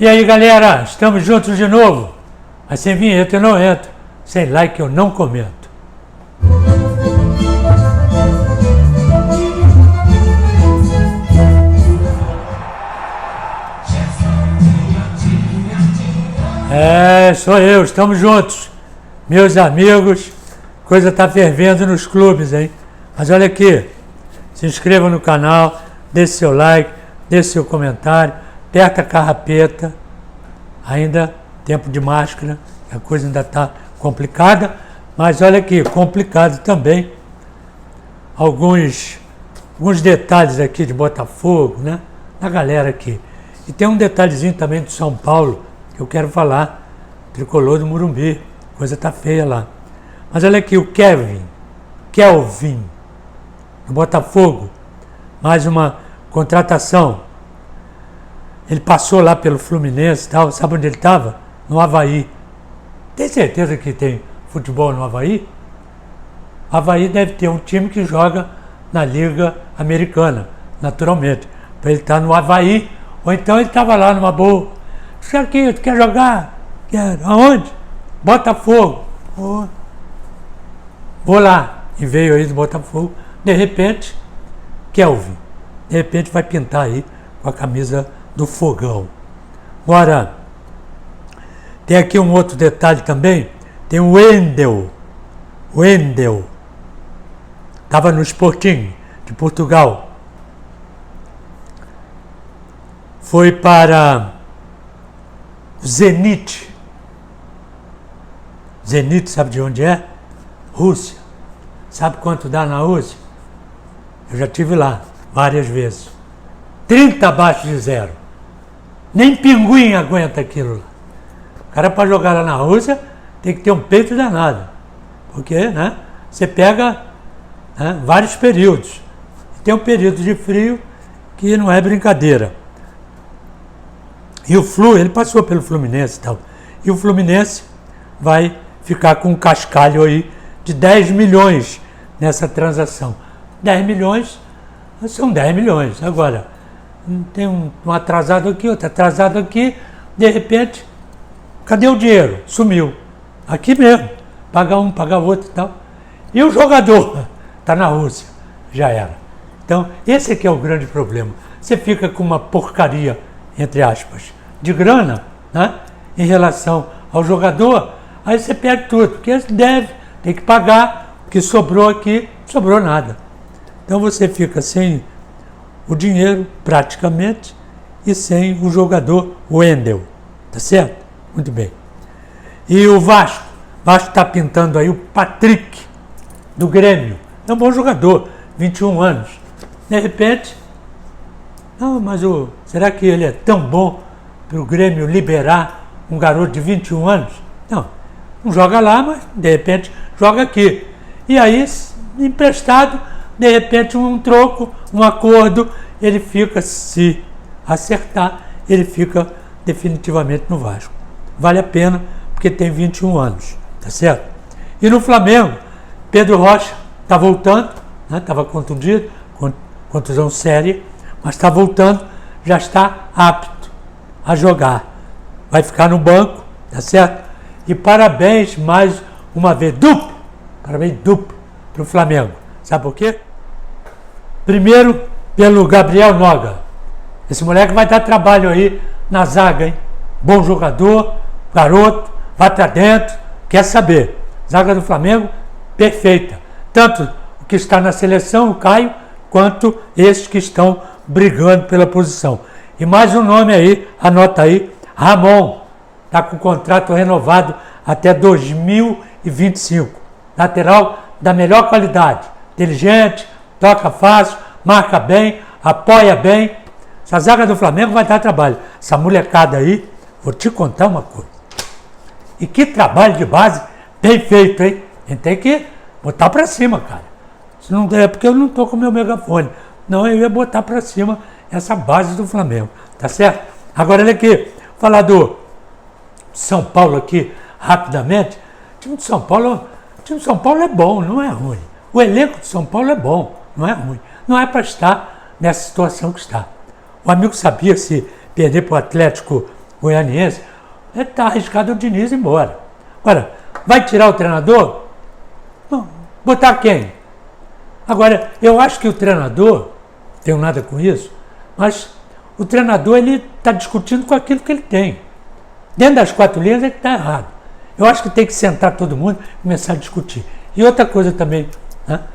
E aí, galera, estamos juntos de novo. Mas sem vinheta eu não entro, sem like eu não comento. Sou eu, estamos juntos. Meus amigos, coisa tá fervendo nos clubes, hein? Mas olha aqui, se inscreva no canal, deixe seu like, deixe seu comentário, aperta a carrapeta, ainda tempo de máscara, a coisa ainda está complicada, mas olha aqui, complicado também, alguns detalhes aqui de Botafogo, né? Da galera aqui. E tem um detalhezinho também de São Paulo, que eu quero falar, tricolor do Morumbi, coisa tá feia lá. Mas olha aqui, o Kelvin, do Botafogo, mais uma contratação. Ele passou lá pelo Fluminense e tal, sabe onde ele estava? No Avaí. Tem certeza que tem futebol no Avaí? O Avaí deve ter um time que joga na Liga Americana, naturalmente. Para ele estar no Avaí, ou então ele estava lá numa boa. Tu quer jogar? Quero. Aonde? Botafogo. Oh. Vou lá. E veio aí do Botafogo. De repente, Kelvin. De repente vai pintar aí com a camisa do Fogão. Agora, tem aqui um outro detalhe também. Tem o Wendel. Estava no Sporting de Portugal. Foi para o Zenit. Zenit, sabe de onde é? Rússia. Sabe quanto dá na Rússia? Eu já estive lá várias vezes. 30 abaixo de zero. Nem pinguim aguenta aquilo lá. O cara, para jogar lá na Rússia, tem que ter um peito danado. Porque, né, você pega, né, vários períodos. Tem um período de frio que não é brincadeira. E o Flu, ele passou pelo Fluminense e tal. E o Fluminense vai ficar com um cascalho aí de 10 milhões nessa transação. 10 milhões são 10 milhões. Agora, tem um atrasado aqui, outro atrasado aqui, de repente, cadê o dinheiro? Sumiu. Aqui mesmo. Paga um, paga outro e tal. E o jogador está na Rússia. Já era. Então, esse aqui é o grande problema. Você fica com uma porcaria, entre aspas, de grana, né, em relação ao jogador, aí você perde tudo, porque deve, tem que pagar, o que sobrou aqui, sobrou nada. Então você fica sem o dinheiro, praticamente, e sem o jogador Wendel. Tá certo? Muito bem. E o Vasco está pintando aí o Patrick, do Grêmio. É um bom jogador, 21 anos. De repente, não, mas será que ele é tão bom para o Grêmio liberar um garoto de 21 anos? Não joga lá, mas de repente joga aqui. E aí, emprestado, de repente um troco, um acordo, ele fica, se acertar, ele fica definitivamente no Vasco. Vale a pena, porque tem 21 anos, tá certo? E no Flamengo, Pedro Rocha está voltando, né? Estava contundido, contusão séria, mas está voltando, já está apto a jogar. Vai ficar no banco, tá certo? E parabéns mais uma vez, parabéns duplo para o Flamengo. Sabe por quê? Primeiro, pelo Gabriel Noga. Esse moleque vai dar trabalho aí na zaga, hein? Bom jogador, garoto, vai para dentro, quer saber. Zaga do Flamengo, perfeita. Tanto o que está na seleção, o Caio, quanto esses que estão brigando pela posição. E mais um nome aí, anota aí, Ramon. Está com contrato renovado até 2025. Lateral da melhor qualidade. Inteligente, toca fácil, marca bem, apoia bem. Essa zaga do Flamengo vai dar trabalho. Essa molecada aí, vou te contar uma coisa. E que trabalho de base bem feito, hein? A gente tem que botar para cima, cara. Se não der, porque eu não estou com o meu megafone. Não, eu ia botar para cima essa base do Flamengo. Tá certo? Agora, olha aqui. Falar do São Paulo aqui, rapidamente. O time de São Paulo é bom, não é ruim. O elenco de São Paulo é bom, não é ruim. Não é para estar nessa situação que está. O amigo sabia se perder para o Atlético goianiense, está arriscado o Diniz ir embora. Agora, vai tirar o treinador? Não, botar quem? Agora, eu acho que o treinador, não tenho nada com isso, mas o treinador ele está discutindo com aquilo que ele tem. Dentro das 4 linhas ele está errado. Eu acho que tem que sentar todo mundo e começar a discutir. E outra coisa também,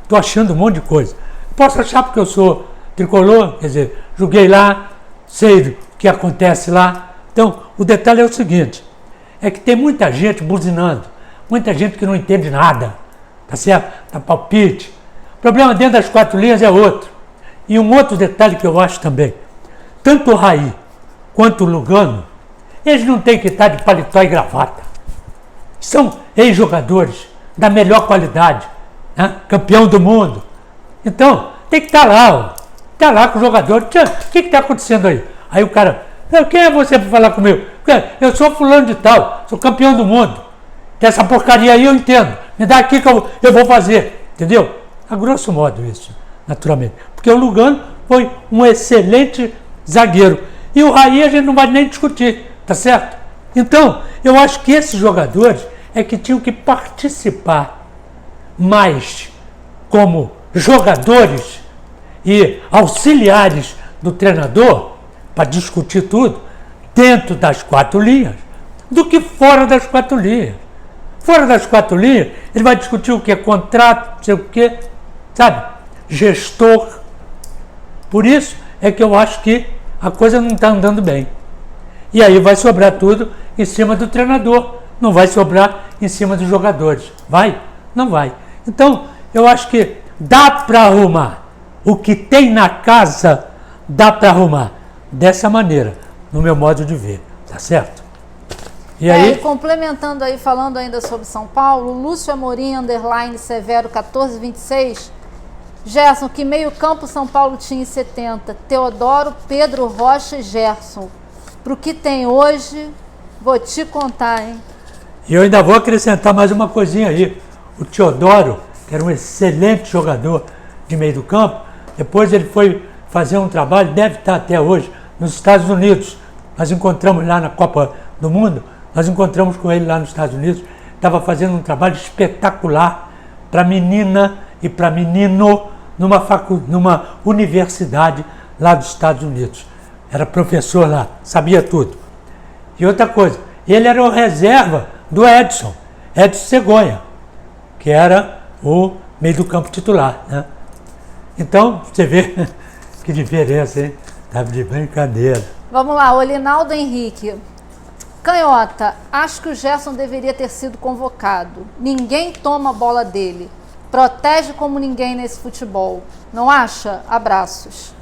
estou achando um monte de coisa. Posso achar porque eu sou tricolor, quer dizer, joguei lá, sei o que acontece lá. Então, o detalhe é o seguinte, é que tem muita gente buzinando, muita gente que não entende nada, tá certo? Tá palpite. O problema dentro das 4 linhas é outro. E um outro detalhe que eu acho também, tanto o Raí quanto o Lugano, eles não têm que estar de paletó e gravata. São ex-jogadores da melhor qualidade, campeão do mundo. Então, tem que estar lá, ó. Está lá com o jogador. O que está acontecendo aí? Aí o cara, quem é você para falar comigo? Eu sou fulano de tal, sou campeão do mundo. Essa porcaria aí eu entendo. Me dá aqui que eu vou fazer. Entendeu? A grosso modo isso, naturalmente. Porque o Lugano foi um excelente zagueiro. E o Raí a gente não vai nem discutir, tá certo? Então, eu acho que esses jogadores é que tinham que participar mais como jogadores e auxiliares do treinador para discutir tudo dentro das 4 linhas do que fora das 4 linhas. Fora das 4 linhas, ele vai discutir o que é contrato, não sei o que, sabe? Gestor. Por isso é que eu acho que a coisa não está andando bem. E aí vai sobrar tudo em cima do treinador, não vai sobrar em cima dos jogadores. Vai? Não vai. Então, eu acho que dá para arrumar. O que tem na casa, dá para arrumar. Dessa maneira, no meu modo de ver. Tá certo? E aí? E complementando aí, falando ainda sobre São Paulo, Lúcio Amorim, _ Severo 1426. Gerson, que meio campo São Paulo tinha em 70? Teodoro, Pedro, Rocha e Gerson. Pro que tem hoje, vou te contar, hein? E eu ainda vou acrescentar mais uma coisinha aí. O Teodoro, que era um excelente jogador de meio do campo, depois ele foi fazer um trabalho, deve estar até hoje, nos Estados Unidos. Nós encontramos lá na Copa do Mundo, nós encontramos com ele lá nos Estados Unidos, estava fazendo um trabalho espetacular para menina e para menino numa universidade lá dos Estados Unidos. Era professor lá, sabia tudo. E outra coisa, ele era o reserva do Edson Cegonha, que era o meio do campo titular, né? Então, você vê que diferença, hein? Tá de brincadeira. Vamos lá, Olinaldo Henrique. Canhota, acho que o Gerson deveria ter sido convocado. Ninguém toma a bola dele. Protege como ninguém nesse futebol. Não acha? Abraços.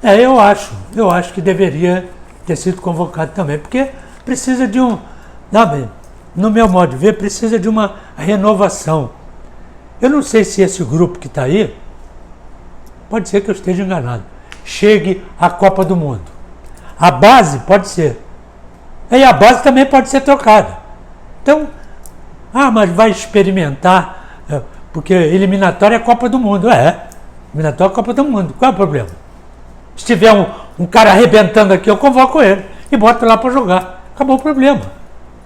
Eu acho que deveria ter sido convocado também, porque precisa de no meu modo de ver, precisa de uma renovação. Eu não sei se esse grupo que está aí, pode ser que eu esteja enganado, chegue à Copa do Mundo. A base pode ser. E a base também pode ser trocada. Então, mas vai experimentar, porque eliminatória é Copa do Mundo. Eliminatória é Copa do Mundo. Qual é o problema? Se tiver um cara arrebentando aqui, eu convoco ele e boto lá para jogar. Acabou o problema.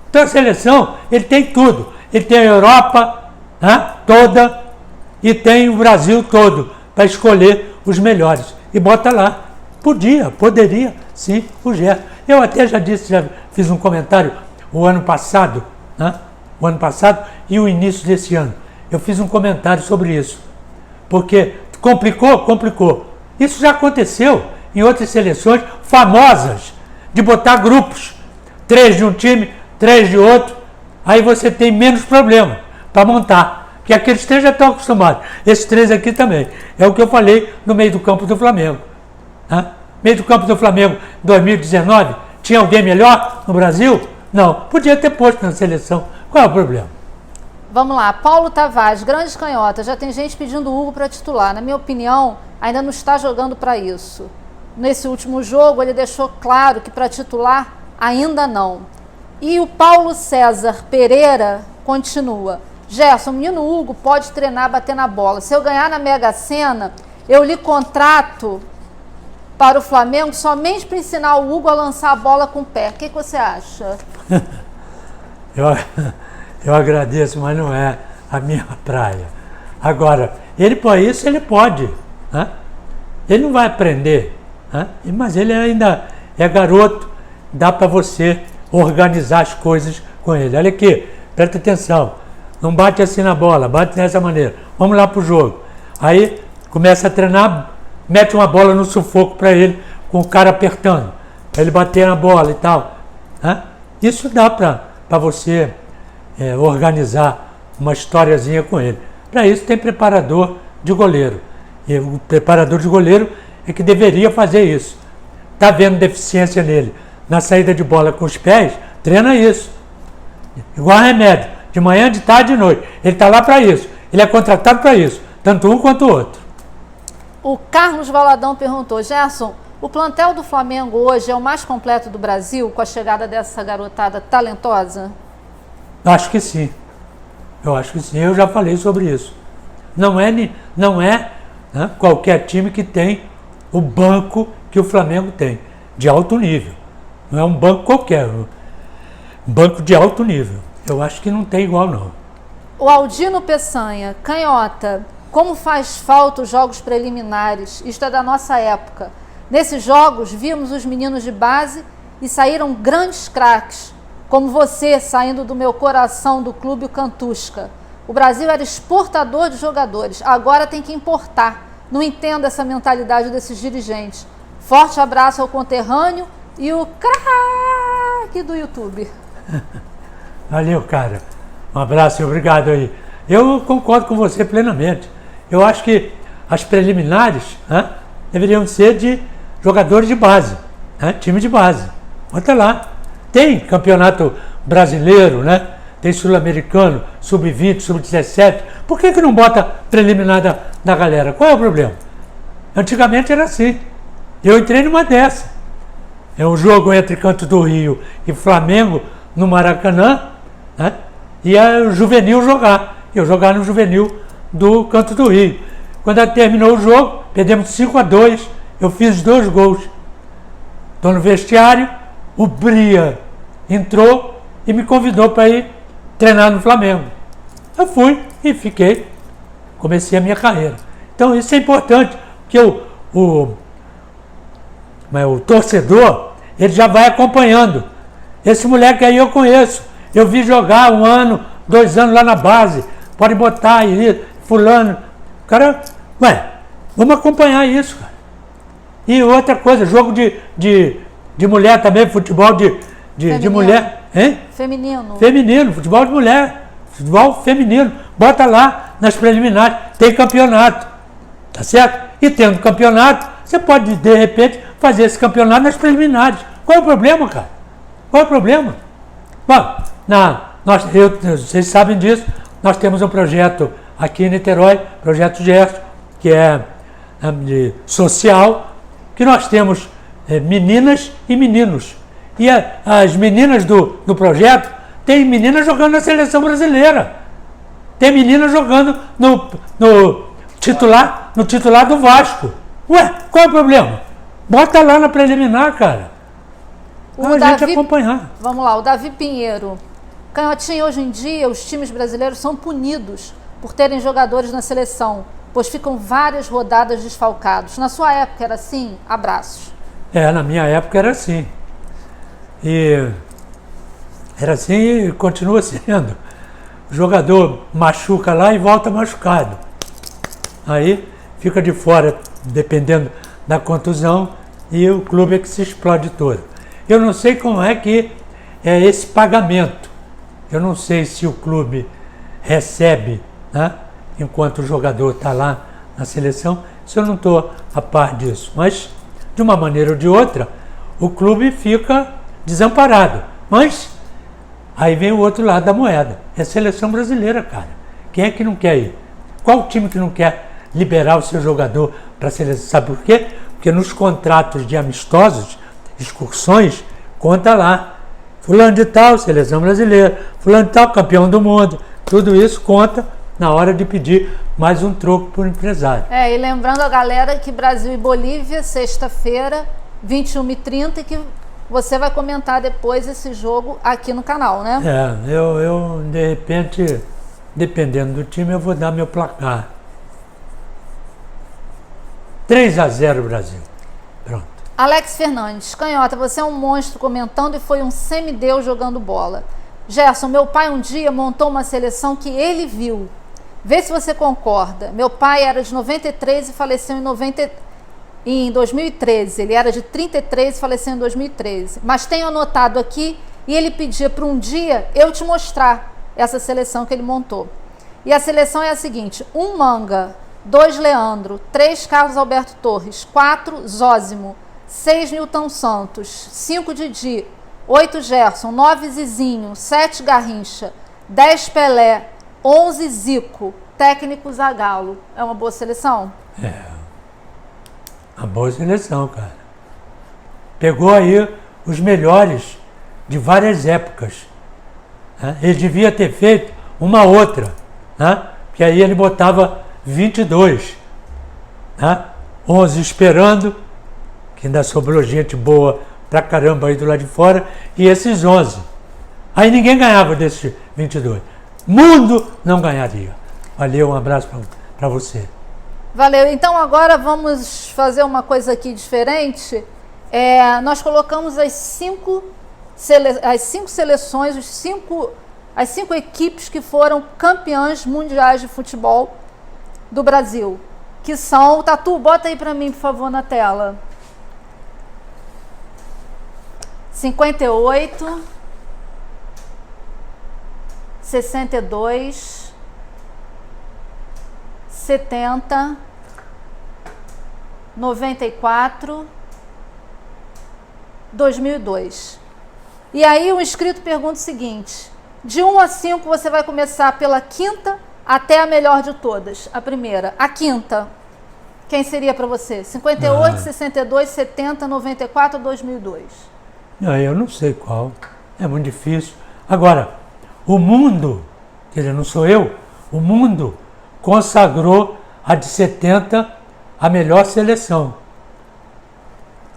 Então a seleção, ele tem tudo. Ele tem a Europa toda e tem o Brasil todo para escolher os melhores. E bota lá. Poderia, sim, o Gerson. Eu até já fiz um comentário o ano passado e o início desse ano. Eu fiz um comentário sobre isso. Porque complicou. Isso já aconteceu em outras seleções famosas, de botar grupos, 3 de um time, 3 de outro, aí você tem menos problema para montar, porque aqueles 3 já estão acostumados. Esses 3 aqui também. É o que eu falei no meio do campo do Flamengo. Meio do campo do Flamengo 2019, tinha alguém melhor no Brasil? Não, podia ter posto na seleção. Qual é o problema? Vamos lá, Paulo Tavares, grande canhota, já tem gente pedindo o Hugo para titular. Na minha opinião, ainda não está jogando para isso. Nesse último jogo, ele deixou claro que para titular, ainda não. E o Paulo César Pereira continua. Gerson, o menino Hugo pode treinar, bater na bola. Se eu ganhar na Mega Sena, eu lhe contrato para o Flamengo somente para ensinar o Hugo a lançar a bola com o pé. O que você acha? Eu agradeço, mas não é a minha praia. Agora, ele para isso ele pode. Né? Ele não vai aprender, né? Mas ele ainda é garoto, dá para você organizar as coisas com ele. Olha aqui, presta atenção, não bate assim na bola, bate dessa maneira. Vamos lá pro jogo. Aí começa a treinar, mete uma bola no sufoco para ele, com o cara apertando, para ele bater na bola e tal. Né? Isso dá para você organizar uma historiazinha com ele. Para isso tem preparador de goleiro. E o preparador de goleiro é que deveria fazer isso. Está vendo deficiência nele na saída de bola com os pés? Treina isso. Igual remédio. De manhã, de tarde e de noite. Ele está lá para isso. Ele é contratado para isso. Tanto um quanto o outro. O Carlos Valadão perguntou: Gerson, o plantel do Flamengo hoje é o mais completo do Brasil com a chegada dessa garotada talentosa? Acho que sim. Eu acho que sim. Eu já falei sobre isso. Não é né, qualquer time que tem o banco que o Flamengo tem, de alto nível. Não é um banco qualquer, um banco de alto nível. Eu acho que não tem igual, não. O Aldino Peçanha: Canhota, como faz falta os jogos preliminares? Isto é da nossa época. Nesses jogos, vimos os meninos de base e saíram grandes craques, como você saindo do meu coração do clube o Cantusca. O Brasil era exportador de jogadores, agora tem que importar. Não entendo essa mentalidade desses dirigentes. Forte abraço ao conterrâneo e o craque do YouTube. Valeu, cara. Um abraço e obrigado aí. Eu concordo com você plenamente. Eu acho que as preliminares deveriam ser de jogadores de base, time de base. Bota lá. Tem campeonato brasileiro, né? Tem sul-americano, sub-20, sub-17. Por que não bota preliminar da galera? Qual é o problema? Antigamente era assim. Eu entrei numa dessa. É um jogo entre Canto do Rio e Flamengo no Maracanã, né? E o juvenil jogar. Eu jogar no juvenil do Canto do Rio. Quando terminou o jogo, perdemos 5-2. Eu fiz 2 gols. Estou no vestiário, o Bria entrou e me convidou para ir treinar no Flamengo. Eu fui e fiquei. Comecei a minha carreira. Então isso é importante, porque o torcedor, ele já vai acompanhando. Esse moleque aí eu conheço. Eu vi jogar 1 ano, 2 anos lá na base. Pode botar aí, fulano. Cara, vamos acompanhar isso, cara. E outra coisa, jogo de mulher também, futebol de mulher. Hein? Feminino, futebol de mulher. Futebol feminino. Bota lá nas preliminares. Tem campeonato. Tá certo? E tendo campeonato, você pode, de repente, fazer esse campeonato nas preliminares. Qual é o problema, cara? Qual é o problema? Bom, vocês sabem disso, nós temos um projeto aqui em Niterói, projeto Gerson, que é social, que nós temos meninas e meninos. E as meninas do projeto, tem meninas jogando na seleção brasileira. Tem meninas jogando no titular do Vasco. Ué, qual é o problema? Bota lá na preliminar, cara. A gente acompanhar. Vamos lá, o Davi Pinheiro. Canhotinho, hoje em dia os times brasileiros são punidos por terem jogadores na seleção, pois ficam várias rodadas desfalcados. Na sua época era assim? Abraços. Na minha época era assim. E era assim e continua sendo. O jogador machuca lá e volta machucado. Aí fica de fora, dependendo da contusão, e o clube é que se explode todo. Eu não sei como é que é esse pagamento. Eu não sei se o clube recebe, né, enquanto o jogador está lá na seleção. Isso eu não estou a par disso. Mas, de uma maneira ou de outra, o clube fica desamparado. Mas, aí vem o outro lado da moeda. É a seleção brasileira, cara. Quem é que não quer ir? Qual time que não quer liberar o seu jogador para a seleção? Sabe por quê? Porque nos contratos de amistosos, excursões, conta lá. Fulano de tal, seleção brasileira. Fulano de tal, campeão do mundo. Tudo isso conta na hora de pedir mais um troco para o empresário. E lembrando a galera que Brasil e Bolívia, sexta-feira, 21h30, e que você vai comentar depois esse jogo aqui no canal, né? Eu de repente, dependendo do time, eu vou dar meu placar. 3-0 Brasil. Pronto. Alex Fernandes, Canhota, você é um monstro comentando e foi um semideus jogando bola. Gerson, meu pai um dia montou uma seleção que ele viu. Vê se você concorda. Meu pai era de 93 e faleceu em 2013. Ele era de 33 e faleceu em 2013. Mas tenho anotado aqui e ele pedia para um dia eu te mostrar essa seleção que ele montou. E a seleção é a seguinte: 1 Manga, 2 Leandro, 3 Carlos Alberto Torres, 4 Zósimo, 6 Nilton Santos, 5 Didi, 8 Gerson, 9 Zizinho, 7 Garrincha, 10 Pelé, 11 Zico, técnico Zagallo. É uma boa seleção? Uma boa seleção, cara. Pegou aí os melhores de várias épocas. Né? Ele devia ter feito uma outra, né? Que aí ele botava 22, né? 11 esperando, que ainda sobrou gente boa pra caramba aí do lado de fora, e esses 11. Aí ninguém ganhava desses 22. Mundo não ganharia. Valeu, um abraço para você. Valeu. Então agora vamos fazer uma coisa aqui diferente. Nós colocamos as cinco seleções, as cinco equipes que foram campeãs mundiais de futebol do Brasil. Que são... Tatu, bota aí para mim, por favor, na tela. 58, 62, 70, 94, 2002. E aí o inscrito pergunta o seguinte: de 1 a 5 você vai começar pela quinta até a melhor de todas. A primeira, a quinta. Quem seria para você? 58, 62, 70, 94 ou 2002? Eu não sei qual. É muito difícil. Agora, o mundo, quer dizer, não sou eu, o mundo consagrou a de 70 a melhor seleção.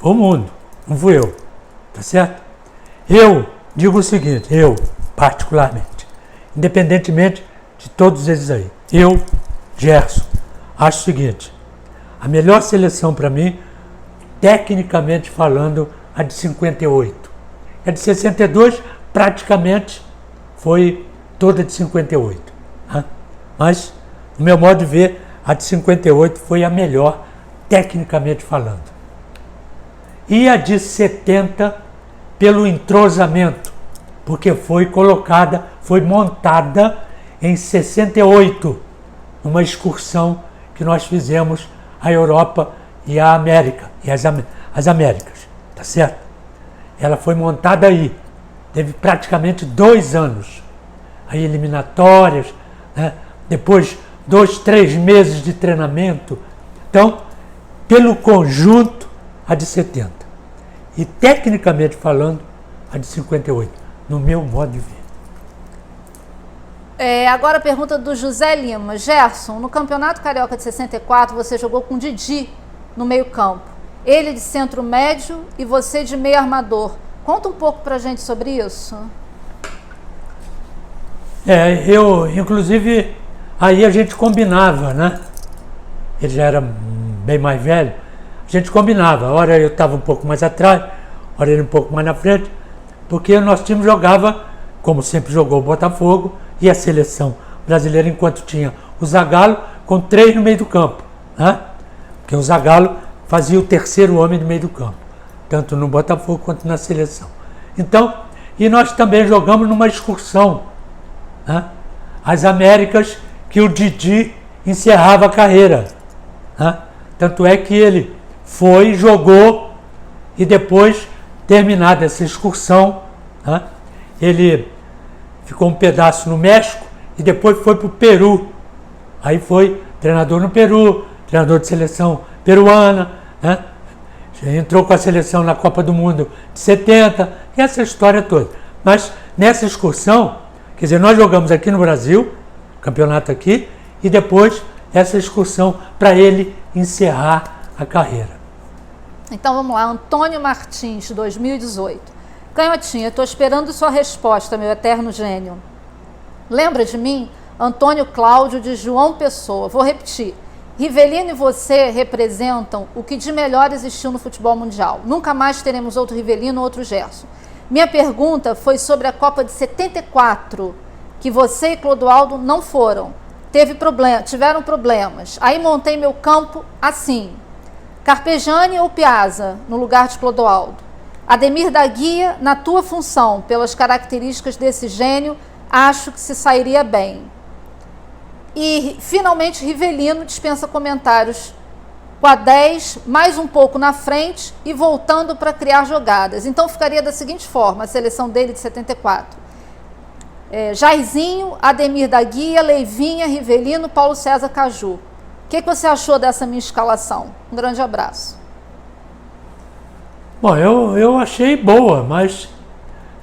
O mundo, não fui eu. Tá certo? Eu digo o seguinte, eu, particularmente, independentemente de todos eles aí, eu, Gerson, acho o seguinte: a melhor seleção para mim, tecnicamente falando, a de 58. A de 62 praticamente foi toda de 58. Né? Mas, no meu modo de ver, a de 58 foi a melhor, tecnicamente falando. E a de 70 pelo entrosamento, porque foi colocada, foi montada em 68, numa excursão que nós fizemos à Europa e à América, e as Américas. Tá certo? Ela foi montada aí. Teve praticamente 2 anos. Aí eliminatórias, né? Depois 2, 3 meses de treinamento. Então, pelo conjunto, a de 70. E tecnicamente falando, a de 58. No meu modo de ver. Agora a pergunta do José Lima. Gerson, no Campeonato Carioca de 64, você jogou com Didi no meio campo. Ele de centro médio e você de meio armador. Conta um pouco pra gente sobre isso. Eu, inclusive, aí a gente combinava, né? Ele já era bem mais velho. A gente combinava. Hora eu estava um pouco mais atrás, hora ele um pouco mais na frente, porque o nosso time jogava, como sempre jogou o Botafogo, e a seleção brasileira, enquanto tinha o Zagallo, com 3 no meio do campo, né? Porque o Zagallo fazia o terceiro homem no meio do campo, tanto no Botafogo quanto na seleção. Então, e nós também jogamos numa excursão, né? As Américas, que o Didi encerrava a carreira, né? Tanto é que ele foi, jogou, e depois, terminada essa excursão, né? Ele ficou um pedaço no México e depois foi para o Peru. Aí foi treinador no Peru, treinador de seleção peruana, né? Entrou com a seleção na Copa do Mundo de 70, e essa história toda. Mas nessa excursão, quer dizer, nós jogamos aqui no Brasil, campeonato aqui e depois essa excursão para ele encerrar a carreira. Então vamos lá, Antônio Martins, 2018. Canhotinha, estou esperando sua resposta, meu eterno gênio. Lembra de mim? Antônio Cláudio de João Pessoa. Vou repetir. Rivelino e você representam o que de melhor existiu no futebol mundial. Nunca mais teremos outro Rivelino ou outro Gerson. Minha pergunta foi sobre a Copa de 74, que você e Clodoaldo não foram. Tiveram problemas. Aí montei meu campo assim. Carpegiani ou Piazza, no lugar de Clodoaldo. Ademir da Guia, na tua função, pelas características desse gênio, acho que se sairia bem. E, finalmente, Rivelino dispensa comentários com a 10, mais um pouco na frente e voltando para criar jogadas. Então, ficaria da seguinte forma, a seleção dele de 74. Jairzinho, Ademir da Guia, Leivinha, Rivelino, Paulo César Caju. O que você achou dessa minha escalação? Um grande abraço. Bom, eu achei boa, mas,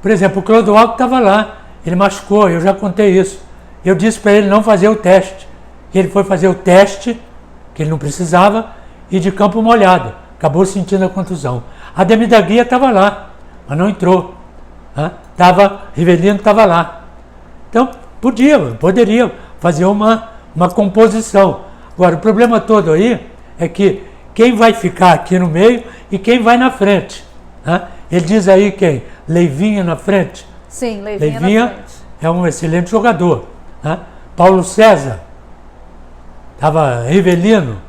por exemplo, o Clodoaldo estava lá, ele machucou, eu já contei isso. Eu disse para ele não fazer o teste. Ele foi fazer o teste, que ele não precisava, e de campo molhado. Acabou sentindo a contusão. Ademir da Guia estava lá, mas não entrou. Rivelino estava lá. Então, poderia fazer uma composição. Agora, o problema todo aí é que quem vai ficar aqui no meio e quem vai na frente. Ele diz aí quem? Leivinha na frente. Sim, Leivinha na frente. É um excelente jogador. Paulo César, estava Rivelino,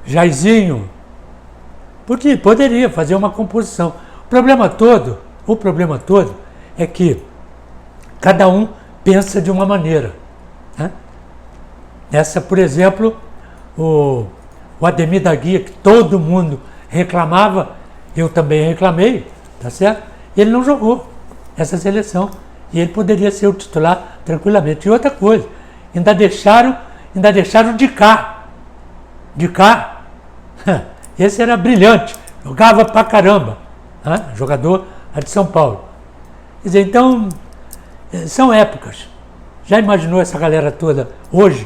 Jairzinho. Poderia fazer uma composição. O problema todo é que cada um pensa de uma maneira. Essa, por exemplo, o Ademir da Guia, que todo mundo reclamava, eu também reclamei, tá certo? Ele não jogou essa seleção. E ele poderia ser o titular tranquilamente. E outra coisa, ainda deixaram de cá. Esse era brilhante, jogava pra caramba. Jogador de São Paulo. Quer dizer, então, são épocas. Já imaginou essa galera toda hoje?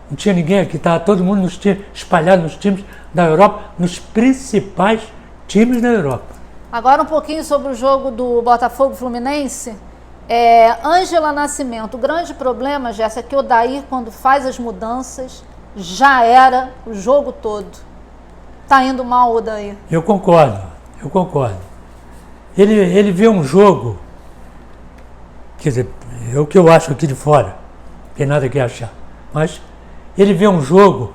Não tinha ninguém aqui, estava todo mundo espalhado nos times da Europa, nos principais times da Europa. Agora um pouquinho sobre o jogo do Botafogo Fluminense. Ângela Nascimento, o grande problema, Jéssica, é que o Odair, quando faz as mudanças, já era o jogo todo. Tá indo mal o Odair. Eu concordo. Ele vê um jogo, quer dizer, é o que eu acho aqui de fora, não tem nada que achar, mas ele vê um jogo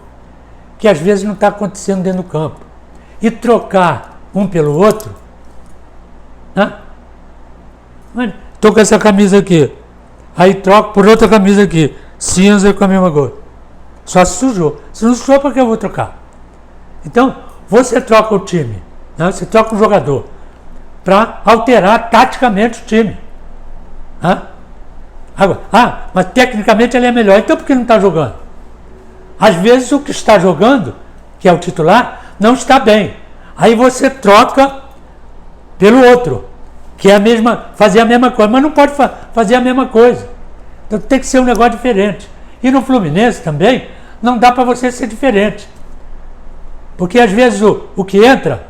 que às vezes não está acontecendo dentro do campo. E trocar um pelo outro, estou com essa camisa aqui, aí troco por outra camisa aqui, cinza com a mesma cor. Só se sujou. Se não sujou, para que eu vou trocar? Então, você troca o time, você troca o jogador, para alterar taticamente o time. Agora, mas tecnicamente ele é melhor, então por que não está jogando? Às vezes o que está jogando, que é o titular, não está bem. Aí você troca pelo outro, que é fazer a mesma coisa, mas não pode fazer a mesma coisa. Então tem que ser um negócio diferente. E no Fluminense também, não dá para você ser diferente. Porque às vezes o que entra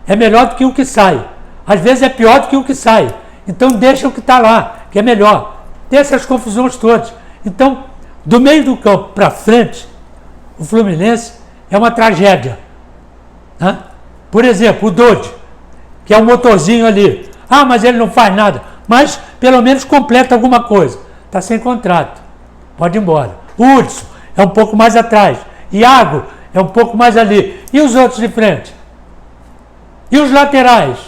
é melhor do que o que sai. Às vezes é pior do que o que sai. Então deixa o que está lá, que é melhor. Tem essas confusões todas. Então, do meio do campo para frente, o Fluminense é uma tragédia. Por exemplo, o Dodi, que é um motorzinho ali. Mas ele não faz nada. Mas pelo menos completa alguma coisa. Está sem contrato. Pode ir embora. O Hudson é um pouco mais atrás. Iago é um pouco mais ali. E os outros de frente? E os laterais?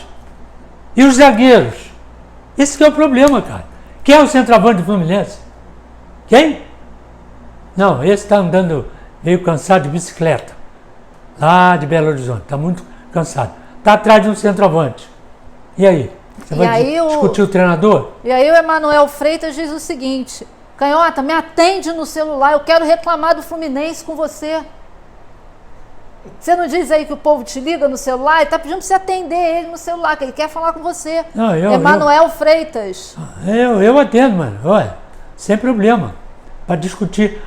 E os zagueiros? Esse que é o problema, cara. Quem é o centroavante do Fluminense? Quem? Não, esse está andando meio cansado de bicicleta. Lá de Belo Horizonte. Está muito cansado. Está atrás de um centroavante. E aí? Você vai discutir o treinador? E aí o Emanuel Freitas diz o seguinte: Canhota, me atende no celular, eu quero reclamar do Fluminense com você. Você não diz aí que o povo te liga no celular? Ele está pedindo para você atender ele no celular, que ele quer falar com você. Emanuel Freitas. Eu atendo, mano. Olha, sem problema, para discutir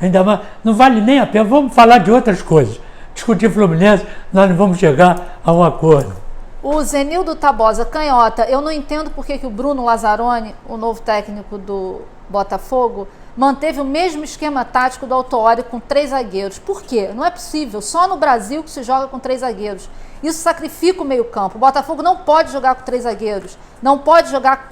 ainda mais. Não vale nem a pena, vamos falar de outras coisas. Discutir Fluminense, nós não vamos chegar a um acordo. O Zenildo Tabosa, canhota, eu não entendo por que o Bruno Lazzaroni, o novo técnico do Botafogo, manteve o mesmo esquema tático do Autuori com 3 zagueiros. Por quê? Não é possível. Só no Brasil que se joga com 3 zagueiros. Isso sacrifica o meio-campo. O Botafogo não pode jogar com 3 zagueiros. Não pode jogar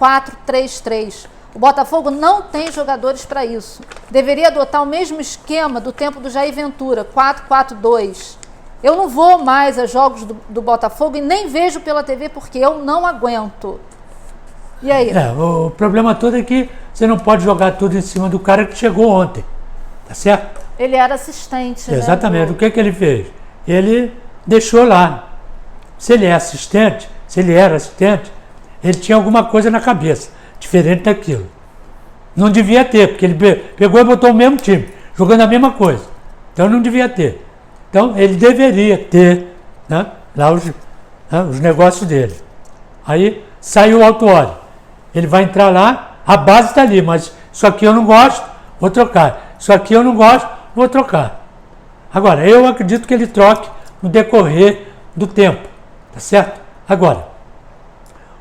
4-3-3. O Botafogo não tem jogadores para isso. Deveria adotar o mesmo esquema do tempo do Jair Ventura, 4-4-2. Eu não vou mais a jogos do Botafogo e nem vejo pela TV porque eu não aguento. E aí? O problema todo é que você não pode jogar tudo em cima do cara que chegou ontem. Tá certo? Ele era assistente, né? Exatamente. O que ele fez? Ele deixou lá. Se ele era assistente, ele tinha alguma coisa na cabeça, diferente daquilo. Não devia ter, porque ele pegou e botou o mesmo time, jogando a mesma coisa. Então não devia ter. Então ele deveria ter, né, lá os negócios dele. Aí saiu o Autuori. Ele vai entrar lá, a base está ali, mas isso aqui eu não gosto, vou trocar. Isso aqui eu não gosto, vou trocar. Agora, eu acredito que ele troque no decorrer do tempo, tá certo? Agora,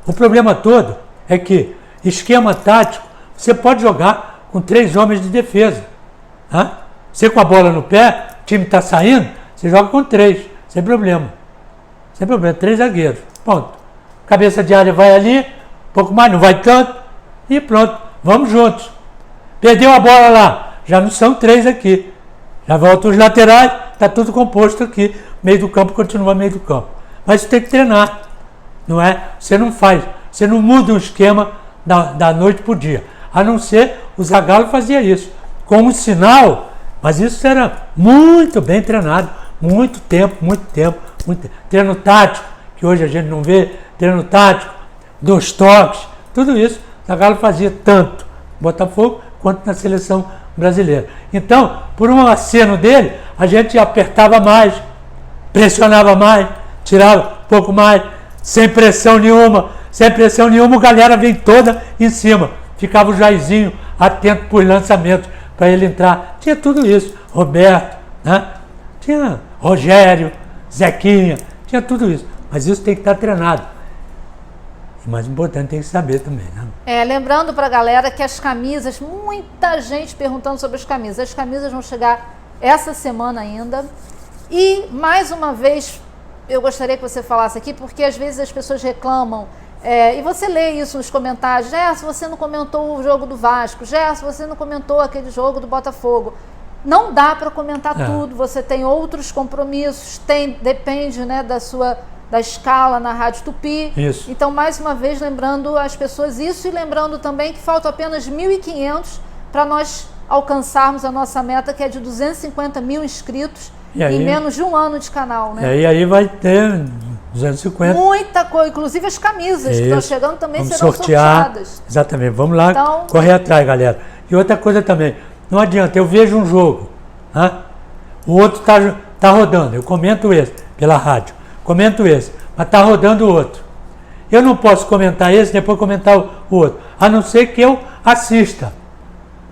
o problema todo é que esquema tático, você pode jogar com 3 homens de defesa. Né? Você com a bola no pé, o time está saindo, você joga com 3, sem problema. Sem problema, 3 zagueiros, ponto. Cabeça de área vai ali, pouco mais, não vai tanto, e pronto, vamos juntos. Perdeu a bola lá, já não são 3 aqui. Já voltam os laterais, está tudo composto aqui. Meio do campo continua meio do campo. Mas você tem que treinar, não é? Você não faz, você não muda o esquema da noite para o dia. A não ser, o Zagallo fazia isso. Com um sinal, mas isso era muito bem treinado. Muito tempo. Treino tático, que hoje a gente não vê, treino tático, 2 toques, tudo isso, o Zagallo fazia tanto no Botafogo quanto na seleção brasileira. Então, por um aceno dele, a gente apertava mais, pressionava mais, tirava um pouco mais, sem pressão nenhuma, a galera vem toda em cima. Ficava o Jairzinho atento para os lançamentos, para ele entrar. Tinha tudo isso. Roberto, né? Tinha Rogério, Zequinha, tinha tudo isso. Mas isso tem que estar treinado. E mais importante, tem que saber também, né? Lembrando para a galera que as camisas, muita gente perguntando sobre as camisas vão chegar essa semana ainda. E, mais uma vez, eu gostaria que você falasse aqui, porque às vezes as pessoas reclamam, e você lê isso nos comentários, Gerson, você não comentou o jogo do Vasco, Gerson, você não comentou aquele jogo do Botafogo. Não dá para comentar tudo, você tem outros compromissos, depende, né, da escala na Rádio Tupi. Isso. Então, mais uma vez, lembrando as pessoas isso e lembrando também que faltam apenas 1.500 para nós alcançarmos a nossa meta, que é de 250 mil inscritos em menos de um ano de canal, né? E aí vai ter 250. Muita coisa, inclusive as camisas que estão chegando também vamos serão sortear. Sorteadas. Exatamente, vamos lá Então, correr atrás, galera. E outra coisa também, não adianta, eu vejo um jogo, né? O outro tá rodando, eu comento esse pela rádio, mas está rodando o outro. Eu não posso comentar esse, depois comentar o outro, a não ser que eu assista.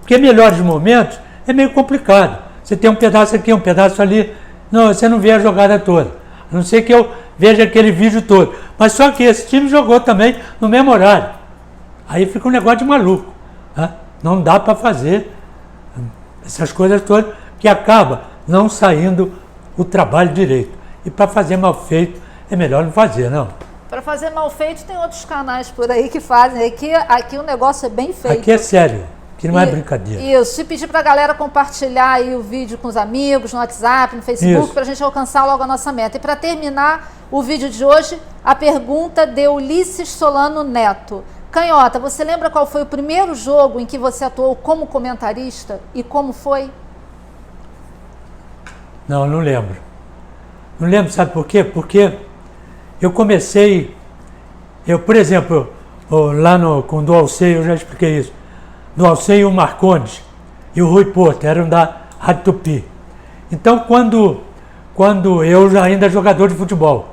Porque melhores momentos é meio complicado. Você tem um pedaço aqui, um pedaço ali, não, você não vê a jogada toda. A não ser que eu veja aquele vídeo todo. Mas só que esse time jogou também no mesmo horário. Aí fica um negócio de maluco. Né? Não dá para fazer essas coisas todas, que acaba não saindo o trabalho direito. E para fazer mal feito, é melhor não fazer, não. Para fazer mal feito, tem outros canais por aí que fazem. Aqui o negócio é bem feito. Aqui é sério, aqui não é brincadeira. Isso, e pedir para a galera compartilhar aí o vídeo com os amigos, no WhatsApp, no Facebook, para a gente alcançar logo a nossa meta. E para terminar o vídeo de hoje, a pergunta de Ulisses Solano Neto. Canhota, você lembra qual foi o primeiro jogo em que você atuou como comentarista e como foi? Não, não lembro. Não lembro, sabe por quê? Porque eu comecei, por exemplo, lá com o Dualcei, eu já expliquei isso, Dualcei e o Marcondes e o Rui Porto, eram da Rádio Tupi. Então, quando eu já ainda jogador de futebol,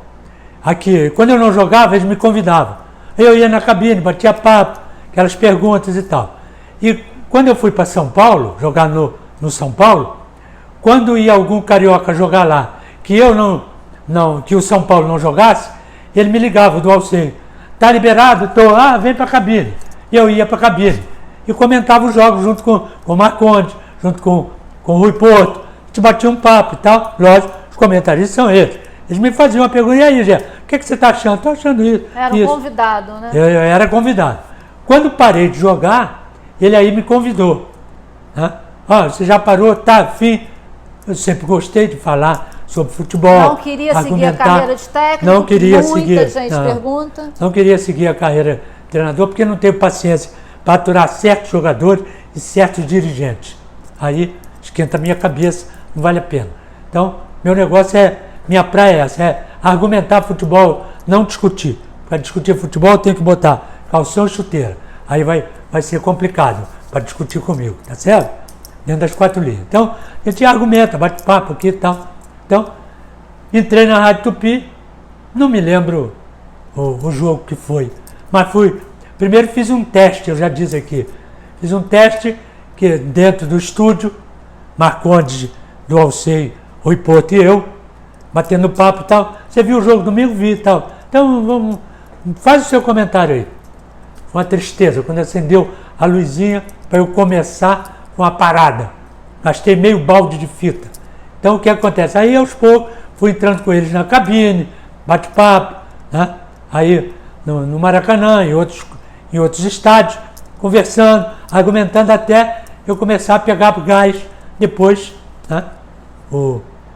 aqui, quando eu não jogava, eles me convidavam. Eu ia na cabine, batia papo, aquelas perguntas e tal. E quando eu fui para São Paulo, jogar no São Paulo, quando ia algum carioca jogar lá, que que o São Paulo não jogasse, ele me ligava do Alceu. Tá liberado? Vem para a cabine. E eu ia para a cabine. E comentava os jogos junto com o Marcondes, junto com o Rui Porto. A gente batia um papo e tal. Lógico, os comentaristas são eles. Eles me faziam uma pergunta, e aí, Zé, o que você está achando? Estou achando isso. Era um convidado, né? Eu era convidado. Quando parei de jogar, ele aí me convidou. Né? Você já parou? Tá afim? Eu sempre gostei de falar sobre futebol. Não queria seguir a carreira de técnico? Não queria muita seguir. Gente pergunta. Não queria seguir a carreira de treinador, porque não tenho paciência para aturar certos jogadores e certos dirigentes. Aí esquenta a minha cabeça, não vale a pena. Então, meu negócio minha praia é essa, é argumentar futebol, não discutir. Para discutir futebol, eu tenho que botar calção e chuteira. Aí vai ser complicado para discutir comigo, tá certo? Dentro das 4 linhas. Então, a gente argumenta, bate papo aqui e tal. Então, entrei na Rádio Tupi, não me lembro o jogo que foi, mas primeiro fiz um teste, eu já disse aqui, fiz um teste que dentro do estúdio, Marcondes, do Alceu, Rui Porto e eu, batendo papo e tal. Você viu o jogo domingo? Vi e tal. Então, faz o seu comentário aí. Foi uma tristeza, quando acendeu a luzinha para eu começar com a parada. Gastei meio balde de fita. Então, o que acontece? Aí, aos poucos, fui entrando com eles na cabine, bate-papo, né? Aí, no Maracanã, em outros estádios, conversando, argumentando até eu começar a pegar gás. Depois, né?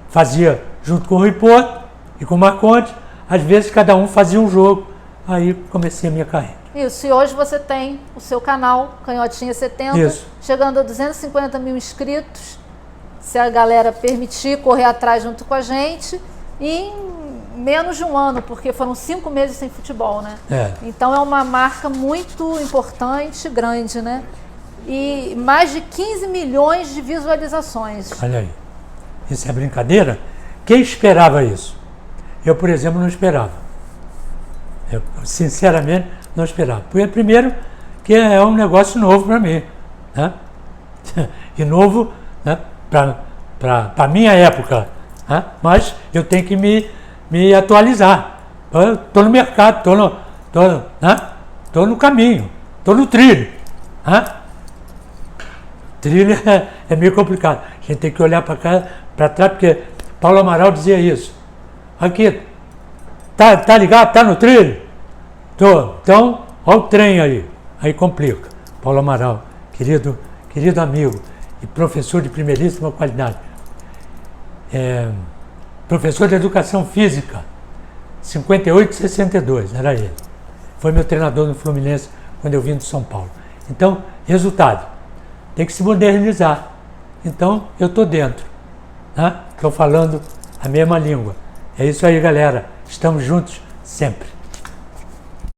Fazia junto com o Rui Porto e com o Marcondes, às vezes cada um fazia um jogo. Aí comecei a minha carreira. Isso, e hoje você tem o seu canal, Canhotinha 70, Isso. chegando a 250 mil inscritos, se a galera permitir correr atrás junto com a gente, em menos de um ano, porque foram 5 meses sem futebol, né? Então é uma marca muito importante, grande, né? E mais de 15 milhões de visualizações. Olha aí, isso é brincadeira? Quem esperava isso? Eu, por exemplo, não esperava. Eu, sinceramente, não esperava. Primeiro, que é um negócio novo para mim, né? E novo, né? Para a minha época, né? Mas eu tenho que me atualizar. Estou no mercado, estou no caminho, estou no trilho. Né? Trilho é meio complicado. A gente tem que olhar para trás, porque Paulo Amaral dizia isso. Aqui, tá ligado? Tá no trilho? Tô. Então, olha o trem aí. Aí complica. Paulo Amaral, querido amigo e professor de primeiríssima qualidade. Professor de Educação Física, 58 e 62, era ele. Foi meu treinador no Fluminense quando eu vim de São Paulo. Então, resultado, tem que se modernizar. Então, eu estou dentro. Estou falando a mesma língua. É isso aí, galera. Estamos juntos sempre.